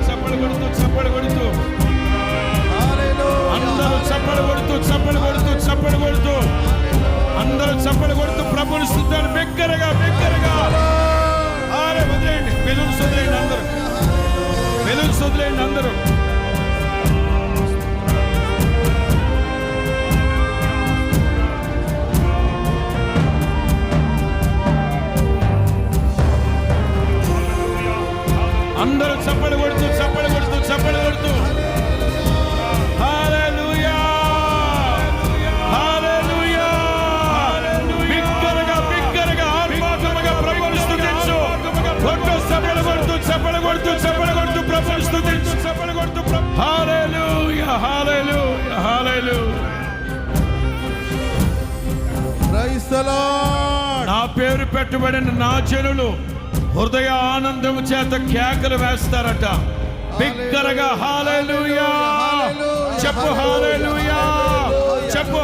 చప్పలు కొడుతూ చప్పలు కొడుతూ అందరూ చప్పలు కొడుతూ చప్పలు కొడుతూ చప్పలు కొడుతూ అందరూ చప్పలు కొడుతూ ప్రభుని స్తుతించండి బిగ్గరగా బిగ్గరగా. వదిలేయండి బెలూన్స్ వదిలేయండి అందరూ, బెలూన్స్ వదిలేయండి అందరూ. అందరూ చప్పలు కొడుతూ చప్పలు కొడుతూ చప్పలు కొడుతూ హల్లెలూయా హల్లెలూయా. బిగ్గరగా బిగ్గరగా ఆత్మాత్మగా ప్రభువుని స్తుతించు. గొప్ప చప్పలు కొడుతూ చప్పలు కొడుతూ చప్పలు కొడుతూ ప్రభువుని స్తుతించు. చప్పలు కొడుతూ hallelujah hallelujah hallelujah. Praise the lord. నా పేరు పెట్టబడిన నా జనులు హృదయ ఆనందము చేత కేకలు వేస్తారట. బిగ్గరగా హల్లెలూయా చెప్పు, హల్లెలూయా చెప్పు.